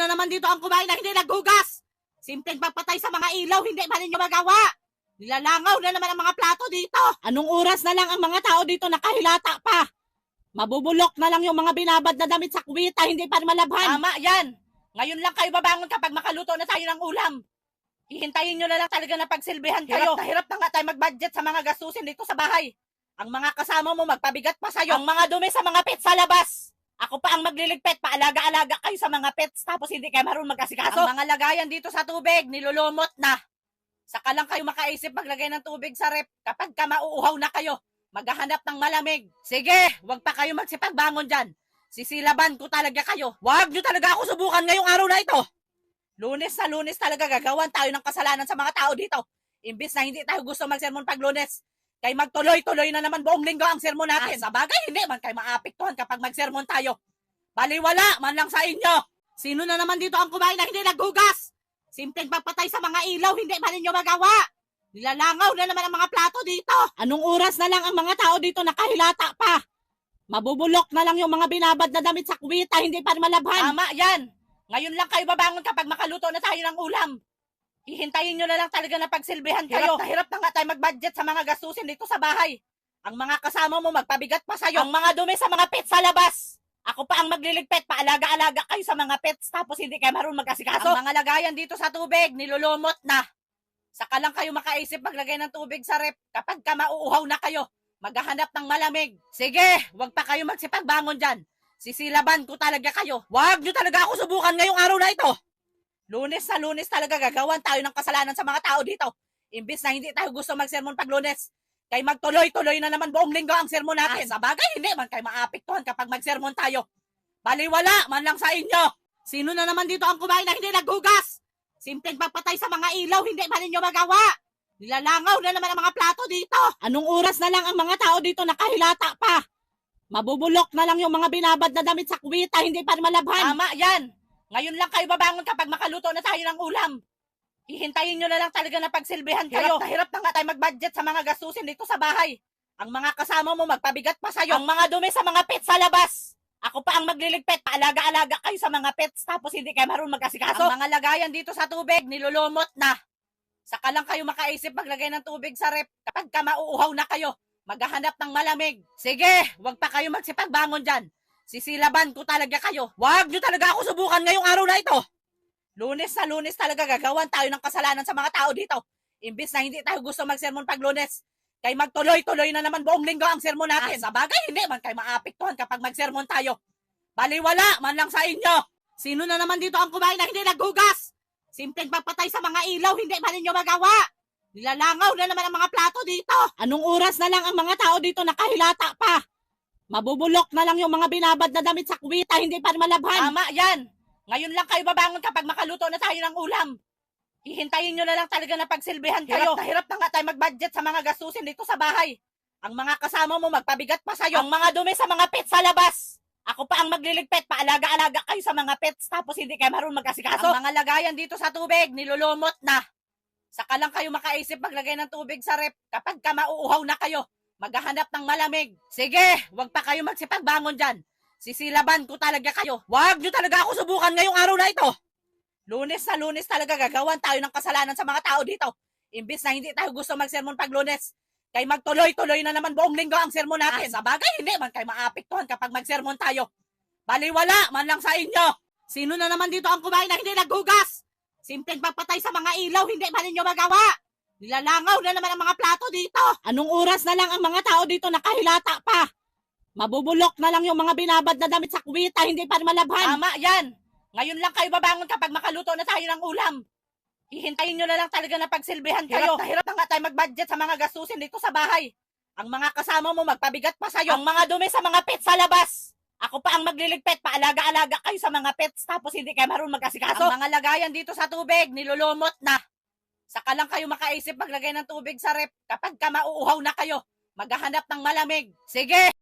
na naman dito ang kumain na hindi naghugas? Simpleng pagpatay sa mga ilaw, hindi pa ninyo magawa. Nilalangaw na naman ang mga plato dito. Anong oras na lang ang mga tao dito nakahilata pa? Mabubulok na lang yung mga binabad na damit sa kuwita, hindi pa malabhan. Tama yan. Ngayon lang kayo babangon kapag makaluto na tayo ng ulam. Hihintayin nyo na lang talaga na pagsilbihan kayo. Hirap na nga tayo mag-budget sa mga gastusin dito sa bahay. Ang mga kasama mo magpabigat pa sa'yo. Ang mga dumi sa mga pets sa labas. Ako pa ang magliligpit, paalaga-alaga kayo sa mga pets, tapos hindi kayo marunong mag-asikaso. Ang mga lagayan dito sa tubig, nilulumot na. Saka lang kayo makaisip maglagay ng tubig sa rep kapag ka mauuhaw na kayo. Maghahanap ng malamig. Sige, wag pa kayo magsipagbangon dyan. Sisilaban ko talaga kayo. Wag nyo talaga ako subukan ngayong araw na ito. Lunes na Lunes talaga gagawan tayo ng kasalanan sa mga tao dito. Imbis na hindi tayo gusto magsermon pag Lunes, kay magtuloy-tuloy na naman buong linggo ang sermon natin. Sa bagay, hindi man kayo maapektuhan kapag magsermon tayo. Baliwala man lang sa inyo. Sino na naman dito ang kumain na hindi naghugas? Simpleng pagpatay sa mga ilaw, hindi pa ninyo magawa. Nilalangaw na naman ang mga plato dito. Anong oras na lang ang mga tao dito nakahilata pa? Mabubulok na lang yung mga binabad na damit sa kuwita, hindi pa malabhan. Tama yan. Ngayon lang kayo babangon kapag makaluto na tayo ng ulam. Hihintayin nyo na lang talaga na pagsilbihan kayo. Hirap na nga tayo mag-budget sa mga gastusin dito sa bahay. Ang mga kasama mo magpabigat pa sa'yo. Ang mga dumi sa mga pets sa labas. Ako pa ang magliligpit, paalaga-alaga kayo sa mga pets, tapos hindi kayo marunong mag-asikaso. Ang mga lagayan dito sa tubig, nilulumot na. Saka lang kayo makaisip maglagay ng tubig sa rep kapag ka mauuhaw na kayo. Maghahanap ng malamig. Sige, wag pa kayo magsipagbangon dyan. Sisilaban ko talaga kayo. Wag nyo talaga ako subukan ngayong araw na ito. Lunes na Lunes talaga gagawan tayo ng kasalanan sa mga tao dito. Imbis na hindi tayo gusto magsermon pag Lunes, kay magtuloy-tuloy na naman buong linggo ang sermon natin. Sa bagay, hindi man kayo maapektuhan kapag magsermon tayo. Baliwala man lang sa inyo. Sino na naman dito ang kumain na hindi naghugas? Simpleng pagpatay sa mga ilaw, hindi pa ninyo magawa. Nilalangaw na naman ang mga plato dito. Anong oras na lang ang mga tao dito nakahilata pa? Mabubulok na lang yung mga binabad na damit sa kuwita, hindi pa malabhan. Tama yan. Ngayon lang kayo babangon kapag makaluto na tayo ng ulam. Hihintayin nyo na lang talaga na pagsilbihan kayo. Hirap na nga tayo mag-budget sa mga gastusin dito sa bahay. Ang mga kasama mo magpabigat pa sa'yo. Ang mga dumi sa mga pets sa labas. Ako pa ang magliligpit, paalaga-alaga kayo sa mga pets, tapos hindi kayo marunong mag-asikaso. Ang mga lagayan dito sa tubig, nilulumot na. Saka lang kayo makaisip maglagay ng tubig sa rep kapag ka mauuhaw na kayo. Maghahanap ng malamig. Sige, wag pa kayo magsipagbangon dyan. Sisilaban ko talaga kayo. Wag nyo talaga ako subukan ngayong araw na ito. Lunes na Lunes talaga gagawan tayo ng kasalanan sa mga tao dito. Imbis na hindi tayo gusto magsermon pag Lunes, kay magtuloy-tuloy na naman buong linggo ang sermon natin. Sa bagay, hindi man kayo maapektuhan kapag magsermon tayo. Baliwala man lang sa inyo. Sino na naman dito ang kumain na hindi naghugas? Simpleng pagpatay sa mga ilaw, hindi pa ninyo magawa. Nilalangaw na naman ang mga plato dito. Anong oras na lang ang mga tao dito nakahilata pa? Mabubulok na lang yung mga binabad na damit sa kuwita, hindi pa malabhan. Tama yan. Ngayon lang kayo babangon kapag makaluto na tayo ng ulam. Hihintayin nyo na lang talaga na pagsilbihan kayo. Hirap na nga tayo mag-budget sa mga gastusin dito sa bahay. Ang mga kasama mo magpabigat pa sa'yo. Ang mga dumi sa mga pets sa labas. Ako pa ang magliligpit, paalaga-alaga kayo sa mga pets, tapos hindi kayo marunong mag-asikaso. Ang mga lagayan dito sa tubig, nilulumot na. Saka lang kayo makaisip maglagay ng tubig sa rep kapag ka mauuhaw na kayo. Maghahanap ng malamig. Sige, wag pa kayo magsipagbangon dyan. Sisilaban ko talaga kayo. Wag nyo talaga ako subukan ngayong araw na ito. Lunes na Lunes talaga gagawan tayo ng kasalanan sa mga tao dito. Imbis na hindi tayo gusto magsermon pag Lunes, kay magtuloy-tuloy na naman buong linggo ang sermon natin. Sa bagay, hindi man kayo maapektuhan kapag magsermon tayo. Baliwala man lang sa inyo. Sino na naman dito ang kumain na hindi naghugas? Simpleng pagpatay sa mga ilaw, hindi pa ninyo magawa. Nilalangaw na naman ang mga plato dito. Anong oras na lang ang mga tao dito nakahilata pa? Mabubulok na lang yung mga binabad na damit sa kuwita, hindi pa malabhan. Tama yan. Ngayon lang kayo babangon kapag makaluto na tayo ng ulam. Hihintayin nyo na lang talaga na pagsilbihan kayo. Hirap na nga tayo mag-budget sa mga gastusin dito sa bahay. Ang mga kasama mo magpabigat pa sa'yo. Ang mga dumi sa mga pets sa labas. Ako pa ang magliligpit, paalaga-alaga kayo sa mga pets, tapos hindi kayo marunong mag-asikaso. Ang mga lagayan dito sa tubig, nilulumot na. Saka lang kayo makaisip maglagay ng tubig sa rep kapag ka mauuhaw na kayo. Maghahanap ng malamig. Sige!